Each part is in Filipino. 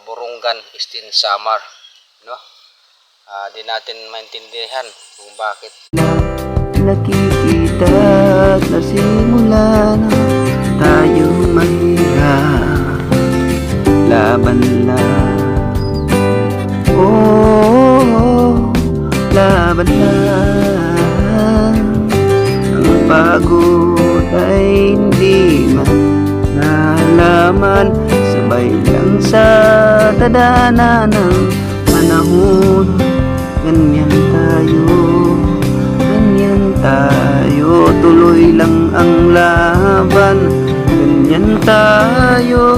Burungan Eastern Samar, no? Di natin maintindihan kung bakit nakikita at nasimula na tayong mahirap, laban lang. Oh, laban lang. Ang pagod ay hindi nalaman, sabay lang sa tadhana ng panahon. Ganyan tayo, tuloy lang ang laban. Ganyan tayo,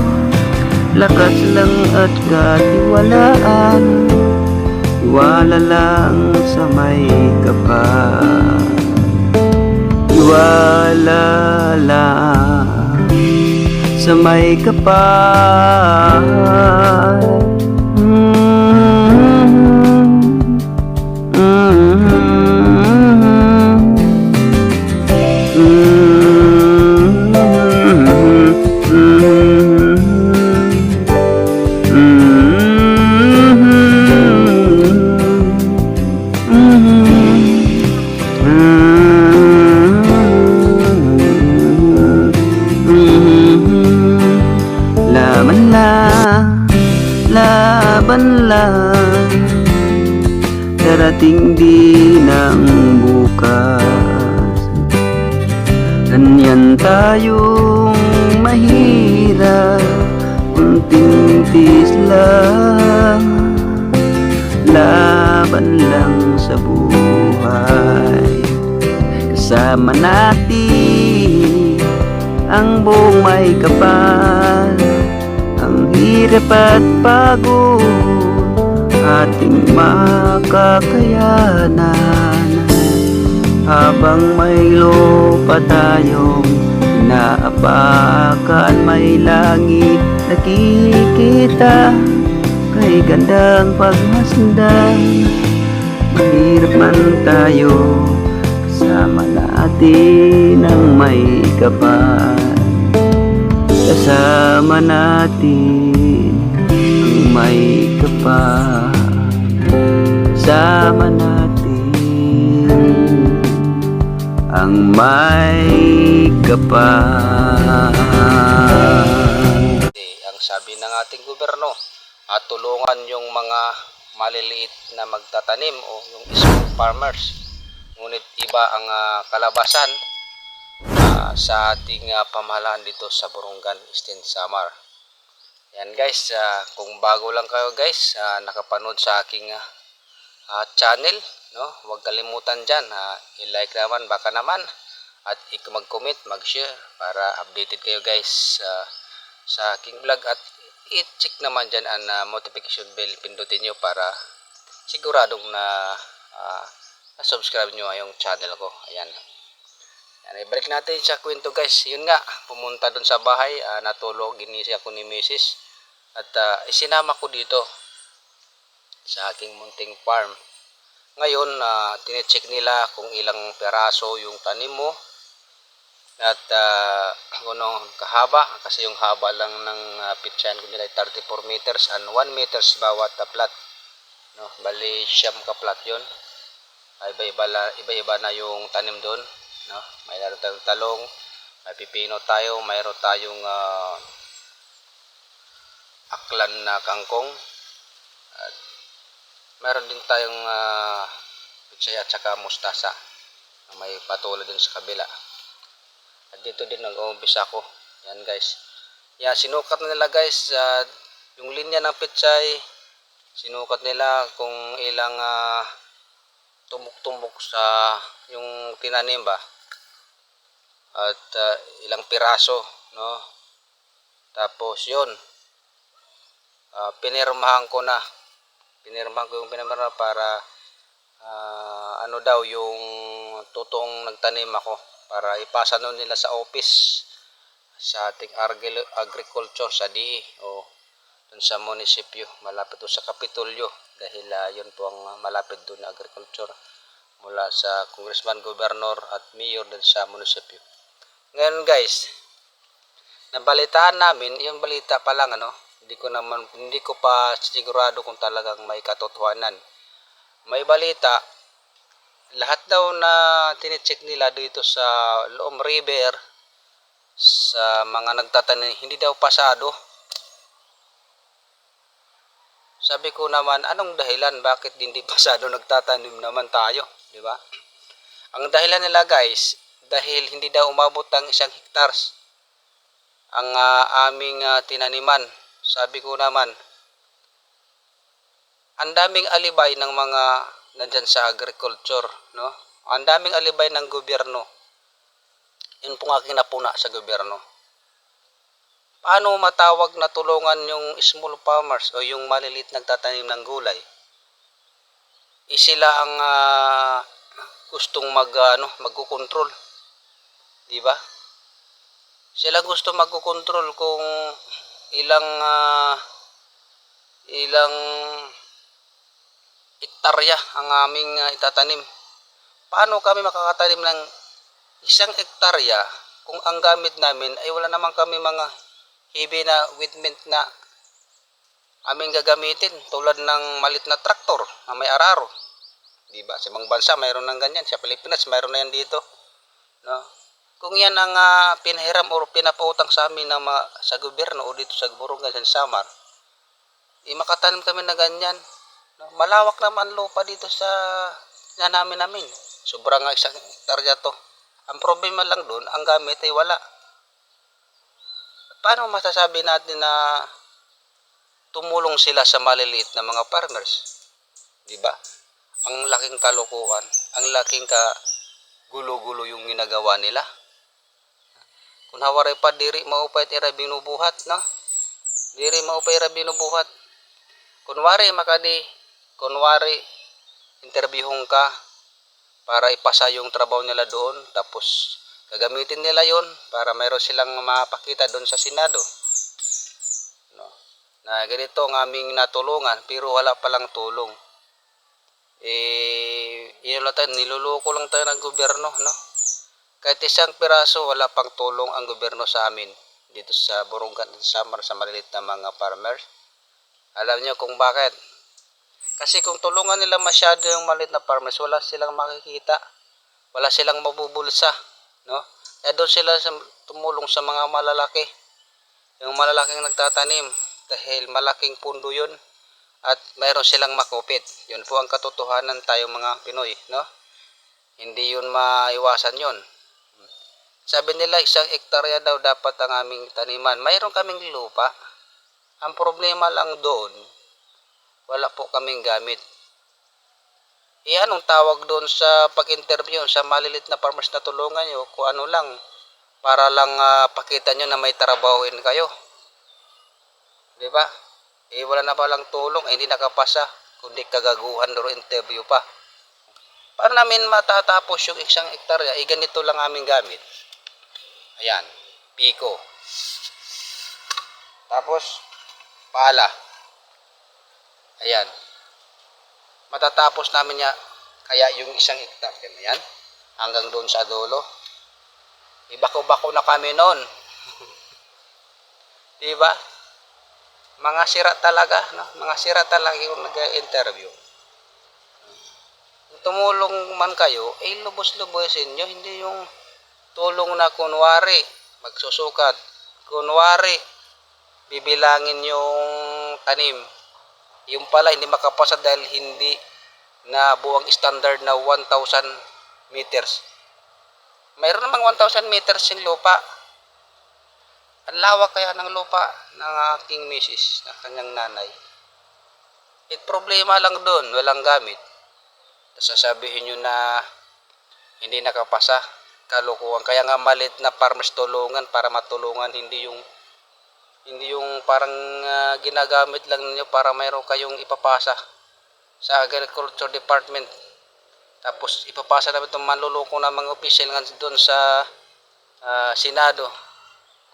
lakas lang at katiwalaan. Iwala lang sa may kapal, iwala lang sa may kapal. Laban lang, darating din ang bukas. Ganyan tayong mahirap, kunting tiis lang. Laban lang sa buhay, kasama natin ang buong may kapal. Ang hirap at pagod ating makakayanan, habang may lupa tayong inaapakan, may langit nakikita, kay gandang pagmasdan. Mahirap man tayo, kasama natin ang may kapal. Kasama natin ang may kapal, kasama natin ang may kapal. Ang sabi ng ating gobyerno, tulungan yung mga maliliit na magtatanim o yung small farmers. Ngunit iba ang kalabasan sa ating pamahalaan dito sa Burungan Eastern Samar. Yan guys, kung bago lang kayo guys, nakapanood sa aking channel, no? Huwag kalimutan dyan, i-like naman baka naman, at mag-comment, mag-share para updated kayo guys sa aking vlog, at i-check naman dyan ang notification bell, pindutin nyo para siguradong na-subscribe nyo yung channel ko. Ayan. Ibalik natin sa kwento guys. Yun nga, pumunta dun sa bahay, natulog, ginising ako ni Mrs. At isinama ko dito sa aking munting farm. Ngayon, tine-check nila kung ilang peraso yung tanim mo at kung anong kahaba, kasi yung haba lang ng pitsayan ko nila ay 34 meters and 1 meters bawat plat, no? Bali siyam ka plat yun. Iba-iba na yung tanim doon, no? Mayroon tayong talong, may pipino tayo, mayroon tayong aklan na kangkong, at mayroon din tayong pitsaya at saka mustasa na may patuloy din sa kabila. At dito din nag-uumpisa ako. Yan guys. Yan, sinukat nila guys, yung linya ng pitsay, sinukat nila kung ilang tumbok-tumbok sa yung tinanim ba, at ilang piraso, no? Tapos yun, pinirmahan ko yung pinirmahan para ano daw yung totoong nagtanim ako, para ipasa nun nila sa office sa ating agriculture sa DE o dun sa munisipyo, malapit to sa Kapitolyo, dahil yun po ang malapit dun na agriculture mula sa congressman, governor at mayor dun sa munisipyo. Ngayon guys, nabalitaan namin, yung balita pa lang Hindi ko pa sigurado kung talagang may katotohanan. May balita, lahat daw na tinicheck nila dito sa Loom River, sa mga nagtatanim, hindi daw pasado. Sabi ko naman, anong dahilan bakit hindi pasado, nagtatanim naman tayo, di ba? Ang dahilan nila guys, dahil hindi daw umabot ng 1 hektars ang aming tinaniman. Sabi ko naman, ang daming alibay ng mga nandyan sa agriculture, no? Ang daming alibay ng gobyerno. Yun pong aking napuna sa gobyerno. Paano matawag na tulungan yung small farmers o yung maliliit nagtatanim ng gulay? Sila ang gustong magkokontrol, di ba? Sila gusto magkokontrol kung ilang hektarya ang aming itatanim. Paano kami makakatanim ng 1 hektarya kung ang gamit namin ay wala naman kami mga heavy na equipment na aming gagamitin, tulad ng malit na traktor na may araro, di ba? Sa ibang bansa mayroon ng ganyan, sa Pilipinas mayroon na yan dito, no? Kung yan ang pinahiram o pinapautang sa amin sa gobyerno o dito sa Burungan, sa Samar, makatanim kami na ganyan, no? Malawak naman lupa dito sa namin. Sobrang 1 hektarya to. Ang problema lang doon, ang gamit ay wala. Paano masasabi natin na tumulong sila sa maliliit na mga farmers? Di ba? Ang laking kalokohan, ang laking gulo-gulo yung ginagawa nila. Kung hawaray pa diri maupay ira binubuhat, no? Diri maupay ira binubuhat. Kunwari interviewon ka para ipasa yung trabaho nila doon, tapos gagamitin nila yon para mayroon silang mapakita doon sa Senado, no? Na ganito ang aming natulungan, pero wala palang tulong. Niluloko lang tayo ng gobyerno, no? Kahit 1 piraso, wala pang tulong ang gobyerno sa amin dito sa Burungan at Samar, sa maliliit na mga farmers. Alam niyo kung bakit? Kasi kung tulungan nila masyado yung maliit na farmers, wala silang makikita, wala silang mabubulsa, no? Kaya doon sila tumulong sa mga malalaki, yung malalaking nagtatanim, dahil malaking pundo yun at mayroon silang makupit. Yun po ang katotohanan tayo mga Pinoy, no? Hindi yun maiwasan yun. Sabi nila 1 hektarya daw dapat ang aming taniman. Mayroon kaming lupa. Ang problema lang doon, wala po kaming gamit. Anong tawag doon sa pag-interview sa malilit na farmers na tulungan nyo? Kung ano lang, para lang pakita nyo na may trabahuin kayo. Di ba? Wala na palang tulong, hindi nakapasa, kundi kagaguhan o interview pa. Paano namin matatapos yung 1 hektarya? Ganito lang aming gamit. Ayan, piko. Tapos, pala. Ayan. Matatapos namin kaya yung 1 hektarya na yan, hanggang doon sa dulo. Ibako-bako na kami noon. Diba? Mga sira talaga, no? Mga sira talaga yung nag-interview. Kung tumulong man kayo, lubos-lubosin nyo, hindi yung tulong na kunwari magsusukat, kunwari bibilangin yung tanim, yung pala hindi makapasa dahil hindi na buwang standard na 1,000 meters. Mayroon namang 1,000 meters yung lupa. Ang lawak kaya ng lupa ng aking misis, na kanyang nanay. Problema lang doon, walang gamit. Sasabihin nyo na hindi nakapasa. Kalokohan. Kaya nga malit na farmers tulungan para matulungan, hindi yung parang ginagamit lang niyo para mayroon kayong ipapasa sa agriculture department, tapos ipapasa namin itong manluloko na mga official nga doon sa Senado.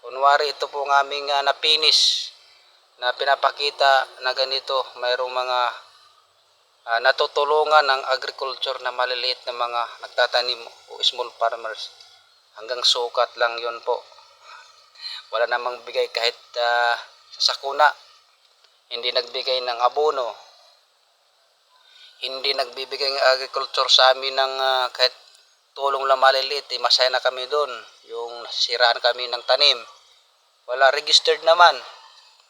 Kunwari ito po ang aming napinis na pinapakita na ganito, mayroong mga natutulungan ng agriculture na maliliit na mga nagtatanim o small farmers. Hanggang sukat lang yon po. Wala namang bigay kahit sa sakuna. hindi nagbigay ng abono, hindi nagbibigay ng agriculture sa amin ng kahit tulong lang maliliit, masaya na kami doon. Yung nasiraan kami ng tanim, wala, registered naman,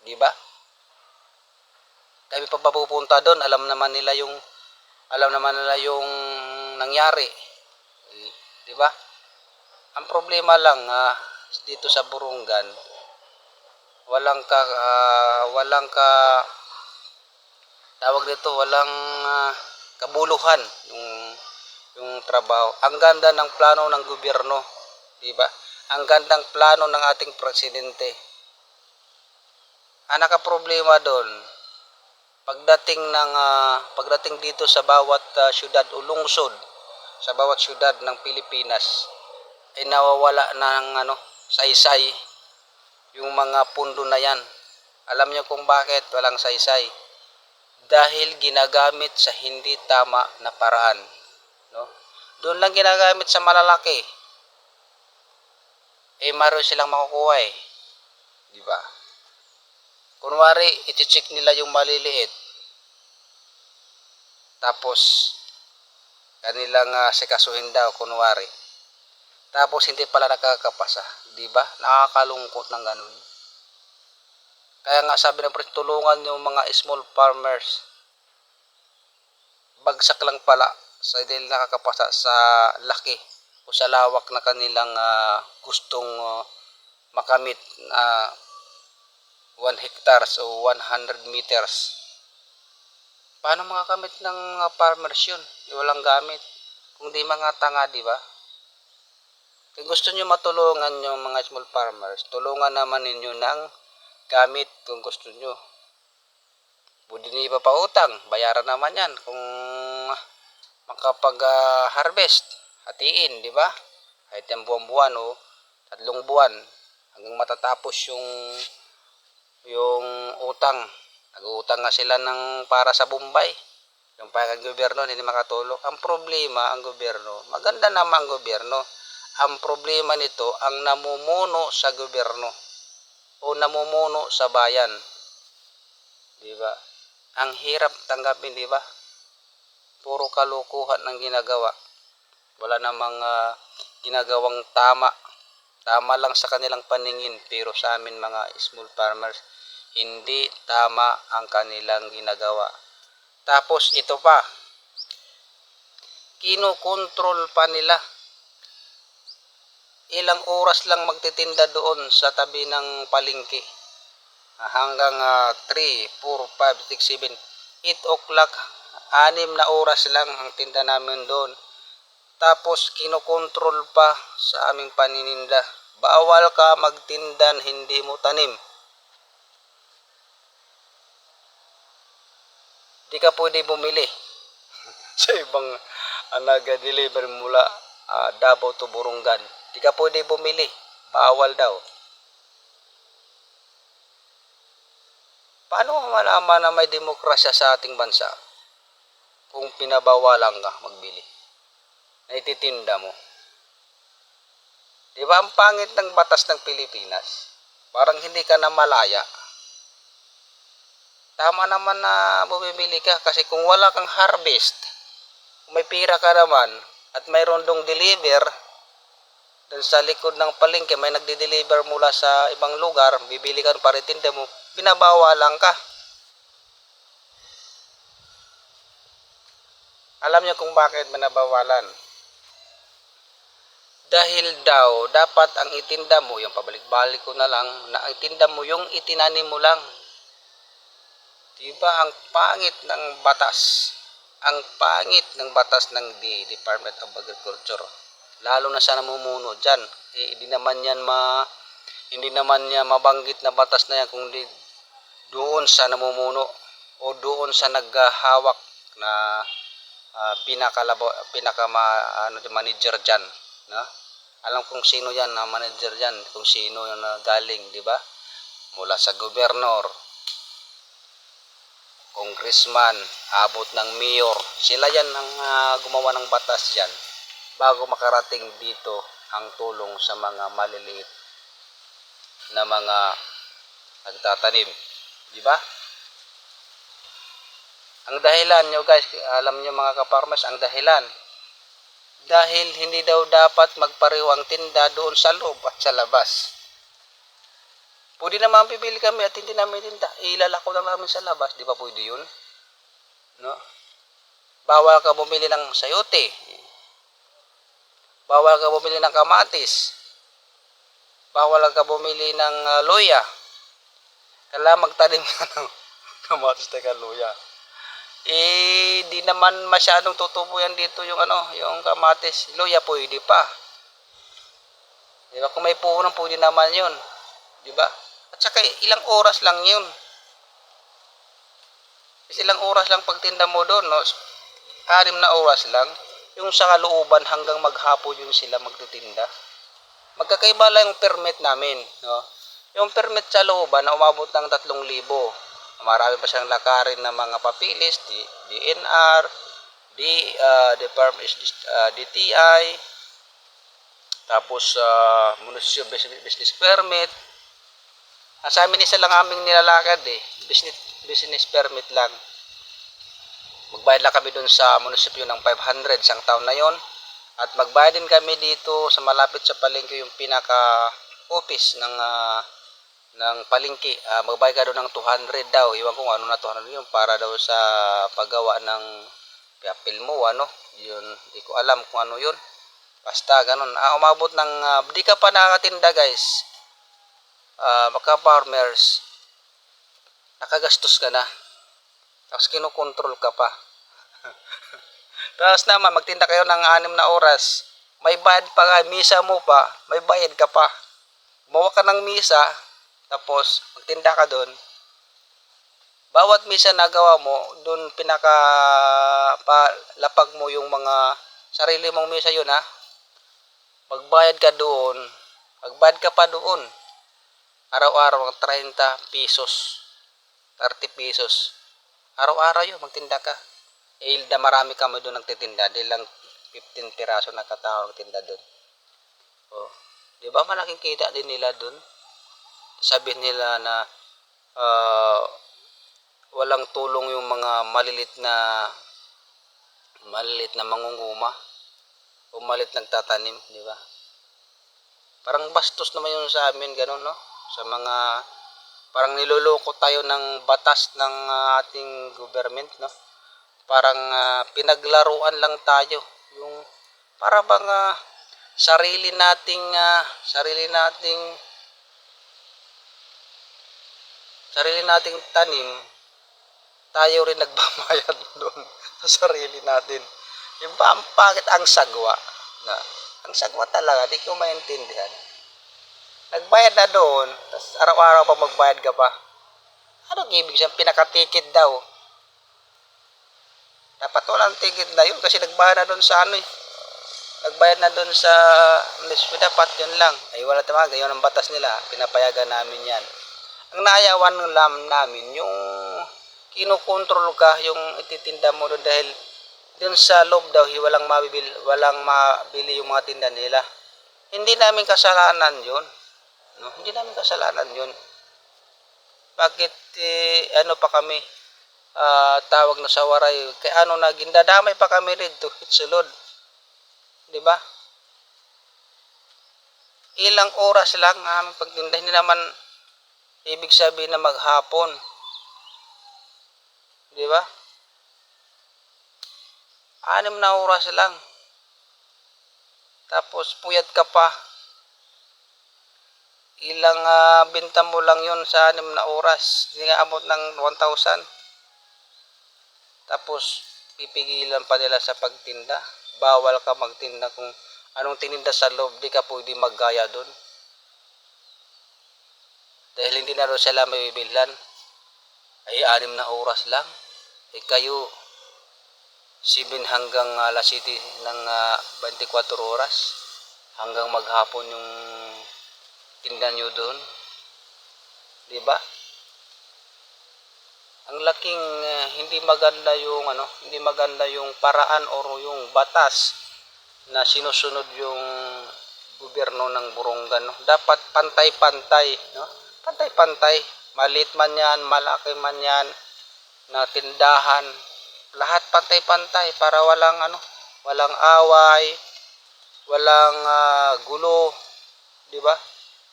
di ba? Kami pa pupunta doon, alam naman nila yung nangyari, di ba? Ang problema lang dito sa Burungan, walang tawag dito, walang kabuluhan yung trabaho. Ang ganda ng plano ng gobyerno, di ba? Ang gandang plano ng ating presidente. Ang nakaproblema doon, pagdating dito sa bawat syudad o lungsod, sa bawat syudad ng Pilipinas, ay nawawala ng saysay yung mga pundo na yan. Alam niyo kung bakit walang saysay? Dahil ginagamit sa hindi tama na paraan, no? Doon lang ginagamit sa malalaki, maroon silang makukuha, di ba? Kunwari, iti-check nila yung maliliit, tapos kanilang sikasuhin daw, kunwari, tapos hindi pala nakakapasa, di ba? Nakakalungkot ng ganun. Kaya nga sabi ng presidente, tulungan yung mga small farmers. Bagsak lang pala sa hindi nakakapasa sa laki o sa lawak na kanilang gustong makamit na 1 hectares o 100 meters. Paano makakamit ng farmers yun? Walang gamit. Kung di mga tanga, di ba? Kung gusto nyo matulungan yung mga small farmers, tulungan naman ninyo ng gamit kung gusto nyo. Pwede nyo ipapautang, bayaran naman yan kung makapag-harvest, hatiin, di ba? Kahit yung buwan-buwan o 3 buwan hanggang matatapos yung utang. Nag-uutang nga sila para sa Bombay. Yung ang gobyerno hindi makatulong. Ang problema, ang gobyerno, maganda naman ang gobyerno. Ang problema nito, ang namumuno sa gobyerno o namumuno sa bayan. Di ba? Ang hirap tanggapin, di ba? Puro kalukuhan ng ginagawa. Wala namang ginagawang tama. Tama lang sa kanilang paningin, pero sa amin mga small farmers, hindi tama ang kanilang ginagawa. Tapos ito pa, kinokontrol pa nila. Ilang oras lang magtitinda doon sa tabi ng palengke. Hanggang 3, 4, 5, 6, 7, 8 o'clock, 6 na oras lang ang tinda namin doon. Tapos kinokontrol pa sa aming panininda. Bawal ka magtinda hindi mo tanim. Di ka pwede bumili sa ibang nag-deliver mula Davao to Burungan. Di ka pwede bumili. Bawal daw. Paano mo malaman na may demokrasya sa ating bansa kung pinabawalan ka magbili? Naititinda mo. Di ba ang pangit ng batas ng Pilipinas? Parang hindi ka na malaya. Tama naman na bumibili ka kasi kung wala kang harvest, kung may pira ka naman at mayroon dong deliver dun sa likod ng palengke, may nagde-deliver mula sa ibang lugar, bibili ka para itinda mo, binabawalan ka. Alam niyo kung bakit binabawalan? Dahil daw, dapat ang itinda mo, yung pabalik-balik ko na lang, na itinda mo yung itinanim mo lang. Diba ang pangit ng batas? Ang pangit ng batas ng Department of Agriculture. Lalo na sa namumuno dyan. Hindi naman niya mabanggit na batas na yan kung di doon sa namumuno o doon sa naghahawak na manager dyan. No? Alam kung sino yan na manager dyan, kung sino yung galing, di ba? Mula sa gobernador, congressman, abot ng mayor. Sila yan ang gumawa ng batas dyan bago makarating dito ang tulong sa mga maliliit na mga nagtatanim. Di ba? Ang dahilan nyo guys, alam nyo mga ka-farmers, ang dahilan. Dahil hindi daw dapat magpareho ang tinda doon sa loob at sa labas. Pwede naman pipili kami at hindi namin tinda. Ilalako lang namin sa labas. Di ba pwede yun? No? Bawal ka bumili ng sayote. Bawal ka bumili ng kamatis. Bawal ka bumili ng luya. Kailangan magtanim ka ng kamatis at luya. Di naman masyadong tutubo yan dito yung yung kamatis. Luya pwede pa. Di ba? Kung may puhunan, pwede naman yun. Di ba? At saka ilang oras lang yun. Ilang oras lang pagtinda mo doon, no? 6 na oras lang. Yung sa kalooban hanggang maghapon yun sila magtitinda. Magkakaiba lang yung permit namin, no? Yung permit sa looban na umabot ng 3,000. Marami pa siyang lakarin ng mga papilis, DNR, DTI, tapos municipal business permit. Sa amin isa lang aming nilalakad business permit lang. Magbayad lang kami dun sa munisipyo ng 500 isang taon na yon. At magbayad din kami dito sa malapit sa palengke, yung pinaka-office ng palengke. Magbayad ka doon ng 200 daw. Iwan ko ano na 200 yun, para daw sa paggawa ng papel mo, yun. Hindi ko alam kung ano yun. Basta ganun. Umabot ng, di ka pa nakakatinda guys. Maka-farmers, nakagastos ka na. Tapos kinokontrol ka pa. Tapos naman, magtinda kayo ng 6 na oras. May bayad pa ka, misa mo pa, may bayad ka pa. Gumawa ka ng misa, tapos magtinda ka doon. Bawat misa na gawa mo, doon pinaka-lapag mo yung mga sarili mong misa yun, ha. Magbayad ka doon. Magbayad ka pa doon. Araw-araw, 30 pesos. 30 pesos. Araw-araw yun, magtinda ka. Marami kami doon nagtitinda. Di lang 15 piraso na katao nagtinda doon. Oh. Di ba malaking kita din nila doon? Sabihin nila na walang tulong yung mga malilit na mangunguma o malilit nagtatanim, di ba? Parang bastos naman yun sa amin, ganun, no? Sa mga, parang niloloko tayo ng batas ng ating government, no? Parang pinaglaruan lang tayo. Yung para bang sarili nating tanim, tayo rin nagbabayad doon sa sarili natin. Yung ba, bakit ang sagwa? Na, ang sagwa talaga, di ko maintindihan. Nagbayad na doon, tapos araw-araw pa magbayad ka pa. Ano ibig sabihin? Pinaka-ticket daw. Dapat walang ticket na yun kasi nagbayad na doon sa Nagbayad na doon sa munisipyo, dapat yun lang. Ay wala tama, gayon ang batas nila. Pinapayagan namin yan. Ang naayawan lang namin, yung kinokontrol ka, yung ititinda mo doon dahil doon sa loob daw, walang mabili yung mga tinda nila. Hindi namin kasalanan yun. No? Hindi namin kasalanan yun. Bakit pa kami tawag na sa waray? Kaya gindadamay pa kami rito, hitsulod. Di ba? Ilang oras lang aming pagtinda, hindi naman ibig sabihin na maghapon. Di ba? 6 na oras lang. Tapos puyat ka pa. Ilang binta mo lang yun sa 6 na oras. Hindi nga abot ng 1,000. Tapos pipigilan pa nila sa pagtinda. Bawal ka magtinda kung anong tininda sa loob. Di ka pwede maggaya doon. Dahil hindi na rin sila may bibilhan. Ay 6 na oras lang. Kayo 7 hanggang alas 7 ng 24 oras. Hanggang maghapon yung tinda nyo doon. Di ba? Ang laking hindi maganda yung paraan o yung batas na sinusunod yung gobyerno ng Borongan, no? Dapat pantay-pantay, no? Pantay-pantay. Maliit man yan, malaki man yan, na tindahan, lahat pantay-pantay para walang away, walang gulo, 'di ba?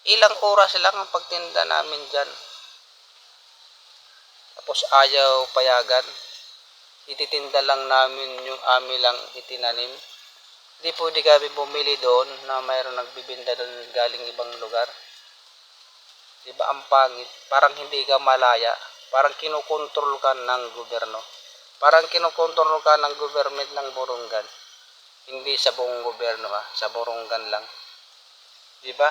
Ilang oras lang ang pagtinda namin diyan. Tapos ayaw payagan. Ititinda lang namin yung amin lang itinanim. Hindi pwede kami bumili doon na mayroong nagbibinda doon galing ibang lugar. Di ba ang pangit? Parang hindi ka malaya. Parang kinokontrol ka ng gobyerno. Parang kinokontrol ka ng government ng Burungan. Hindi sa buong gobyerno sa Burungan lang. Di ba?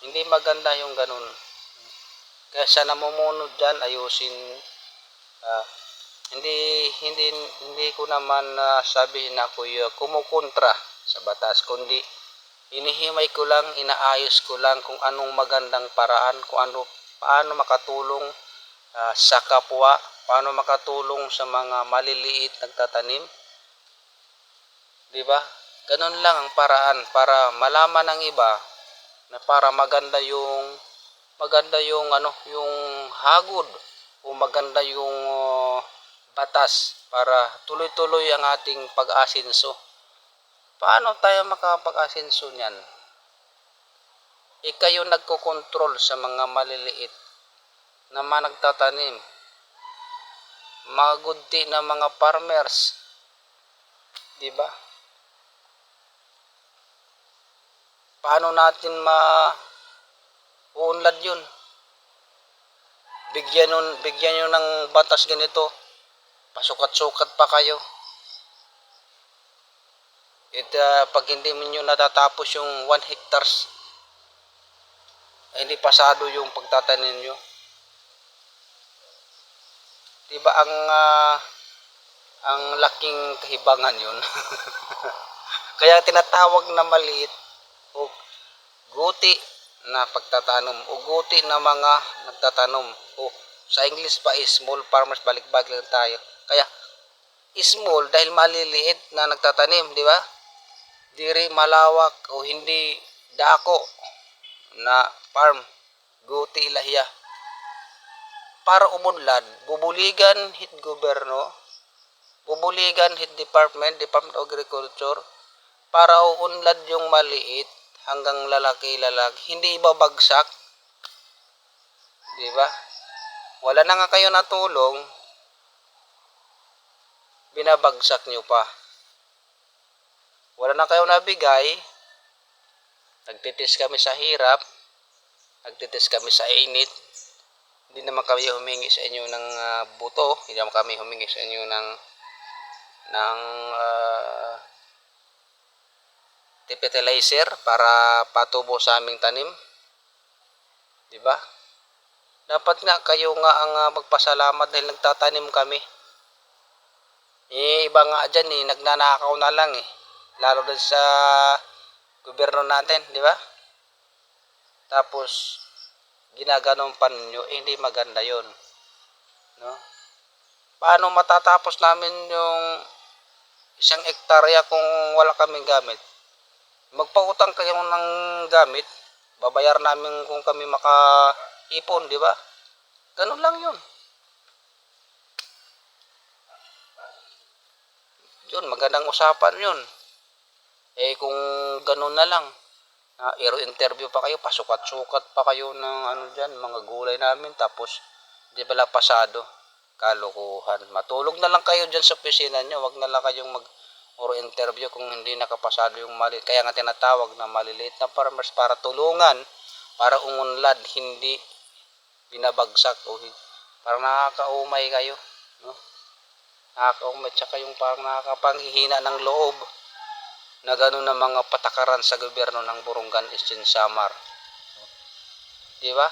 Hindi maganda yung ganun. Kaya sa namumuno dyan, ayusin. Hindi ko naman sabihin na ako kumukontra sa batas, kundi inihimay ko lang, inaayos ko lang kung anong magandang paraan, paano makatulong sa kapwa, paano makatulong sa mga maliliit nagtatanim. 'Di ba? Ganun lang ang paraan para malaman ng iba na para maganda yung yung hagod o maganda yung batas para tuloy-tuloy ang ating pag-asenso. Paano tayo makapag-asenso niyan? Kayo nagkokontrol sa mga maliliit na nagtatanim, mga gunti na mga farmers, 'di ba? Paano natin uunlad 'yun? Bigyan nyo ng batas ganito. Pasukat-sukat pa kayo. Pag hindi niyo natatapos yung 1 hectares, hindi pasado yung pagtatanim nyo. Diba ang laking kahibangan yun? Kaya tinatawag na maliit o guti na pagtatanom o guti na mga nagtatanom. O sa English pa is small farmers, balik-balik lang tayo. Kaya small dahil maliliit na nagtatanim, di ba? Diri malawak o hindi dako na farm, guti ilahiya. Para umunlad, bubuligan hit gobyerno, bubuligan hit Department of Agriculture, para uunlad yung maliit hanggang lalaki, hindi ibabagsak. Di ba? Wala na nga kayo natulong, binabagsak nyo pa. Wala na kayo nabigay, nagtitis kami sa hirap, nagtitis kami sa init. Hindi naman kami humingi sa inyo ng buto, hindi naman kami humingi sa inyo ng fertilizer para patubo sa aming tanim. 'Di ba? Dapat nga kayo nga ang magpasalamat dahil nagtatanim kami. Iba nga diyan nagnanakaw na lang lalo din sa gobyerno natin, 'di ba? Tapos ginaganon pa ninyo, hindi maganda 'yon. No? Paano matatapos namin yung 1 hektarya kung wala kaming gamit? Magpautang kayo ng gamit, babayar namin kung kami makaipon, di ba? Ganun lang yun. Yun, magandang usapan yun. Kung ganun na lang, interview pa kayo, pasukat-sukat pa kayo ng mga gulay namin, tapos di pala pasado, kalokohan. Matulog na lang kayo dyan sa opisina nyo, wag na lang kayong interview kung hindi nakapasado yung maliit. Kaya nga tinatawag na maliliit na farmers para tulungan, para umunlad, hindi binabagsak o parang nakakaumay kayo, no? Nakakaumay, tsaka yung parang nakakapanghihina ng loob na gano'n na mga patakaran sa gobyerno ng Burungan Eastern Samar. Di ba?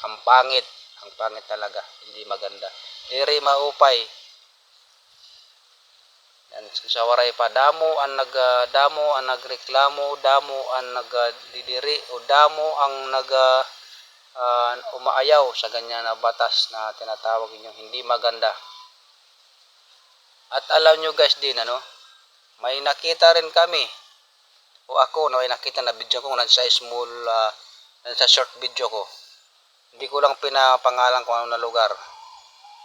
Ang pangit talaga, hindi maganda. Diri maupay. Yan, sa waray pa, damo ang nagreklamo, damo ang nagdidiri, o damo ang umaayaw sa ganyan na batas na tinatawag niyo hindi maganda. At alam nyo guys din, may nakita rin kami, o ako na may nakita na video ko, nasa short video ko. Hindi ko lang pinapangalan kung ano na lugar.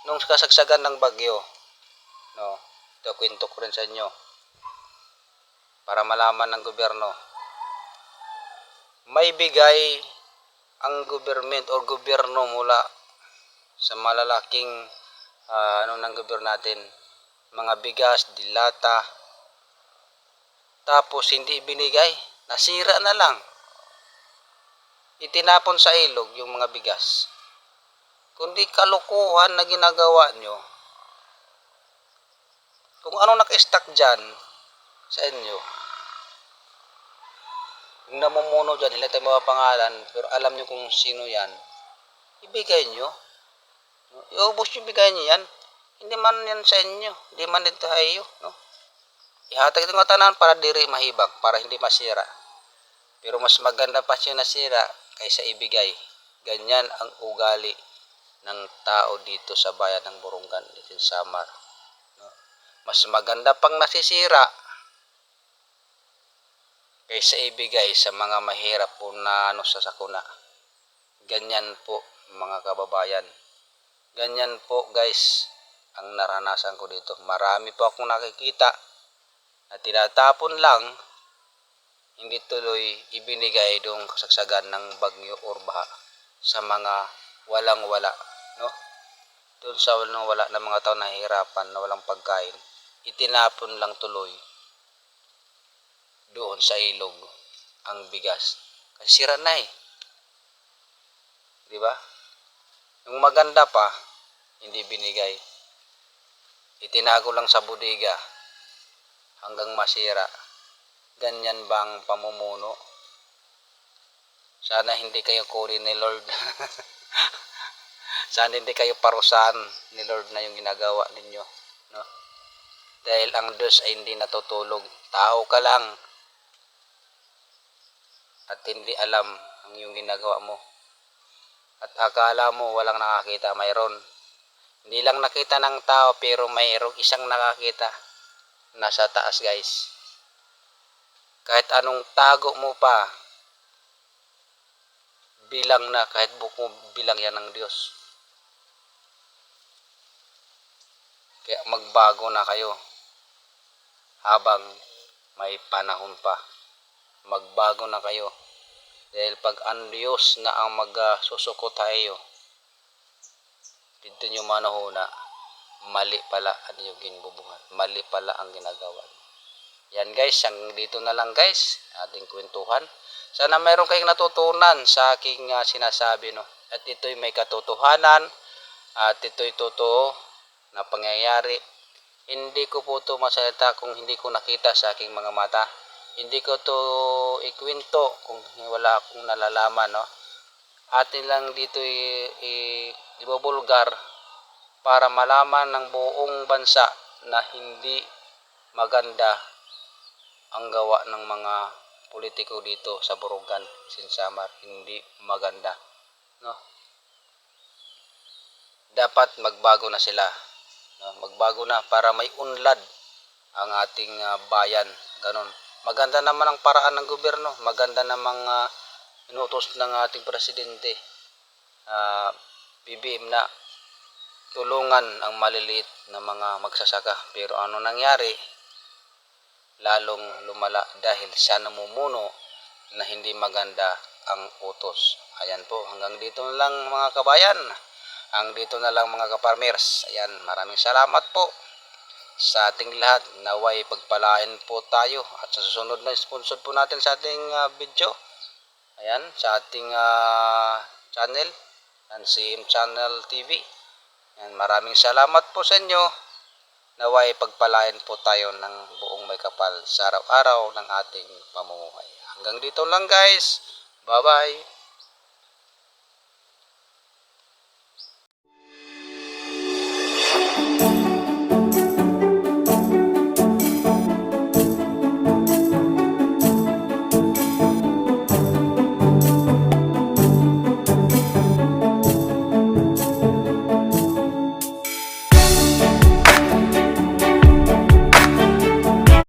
nung kasagsagan ng bagyo, no, ito kwento ko rin sa inyo para malaman ng gobyerno. May bigay ang government o gobyerno mula sa malalaking ng gobyerno natin, mga bigas, dilata, tapos hindi binigay, nasira na lang. Itinapon sa ilog yung mga bigas. Kundi kalokohan na ginagawa nyo. Kung ano naka-stack dyan sa inyo, yung namumuno dyan, hindi tayo mga pangalan, pero alam nyo kung sino yan, ibigay nyo. Iubos nyo, ibigay nyo yan. Hindi man yan sa inyo, hindi man ito hayo, no? Ihatag ito ng tanan para diri mahibang, para hindi masira. Pero mas maganda pa siya nasira kaysa ibigay. Ganyan ang ugali ng tao dito sa bayan ng Borongan, dito sa Samar. No? Mas maganda pang nasisira kaysa ibigay sa mga mahirap po na sa sakuna. Ganyan po mga kababayan. Ganyan po guys ang naranasan ko dito. Marami po akong nakikita na tinatapon lang, hindi tuloy ibinigay doong kasagsagan ng bagyo or baha sa mga walang wala, no? Doon sa walang wala na mga tao nahihirapan na walang pagkain, itinapon lang tuloy doon sa ilog ang bigas. Kasi sira na eh. Di ba? Yung maganda pa, hindi binigay. Itinago lang sa bodega hanggang masira. Ganyan bang pamumuno? Sana hindi kayo kunin ni Lord. Sana hindi kayo parusahan ni Lord na yung ginagawa ninyo, no? Dahil ang Diyos ay hindi natutulog. Tao ka lang at hindi alam ang yung ginagawa mo. At akala mo walang nakakita, mayroon. Hindi lang nakita ng tao pero mayroong isang nakakita. Nasa taas guys. Kahit anong tago mo pa, bilang na, kahit buko bilang yan ng Diyos. Kaya magbago na kayo habang may panahon pa. Magbago na kayo. Dahil pag ang Diyos na ang magsusukot tayo, dito nyo manahuna, mali pala ang yung ginbubuhat. Mali pala ang ginagawa. Yan guys, dito na lang guys, ating kwentuhan. Sana mayroon kayong natutunan sa aking sinasabi, no? At ito'y may katotohanan, at ito'y totoo na pangyayari. Hindi ko po ito masalita kung hindi ko nakita sa aking mga mata. Hindi ko ito ikwento kung wala akong nalalaman, no? Atin lang dito ibubulgar para malaman ng buong bansa na hindi maganda ang gawa ng mga politiko dito sa Borongan, Samar. Hindi maganda, no? Dapat magbago na sila, no? Magbago na para may unlad ang ating bayan. Ganon. Maganda naman ang paraan ng gobyerno. Maganda namang inutos ng ating presidente, BBM, na tulungan ang maliliit na mga magsasaka. Pero ano nangyari? Lalong lumala dahil sa namumuno na hindi maganda ang utos. Ayan po, hanggang dito na lang mga kabayan. Hanggang dito na lang mga kaparmers. Ayan, maraming salamat po sa ating lahat. Naway pagpalain po tayo. At sa susunod na sponsor po natin sa ating video. Ayan, sa ating channel, ang CM Channel TV. Ayan, maraming salamat po sa inyo. Naway pagpalain po tayo ng buong may kapal sa araw-araw ng ating pamumuhay. Hanggang dito lang guys. Bye-bye.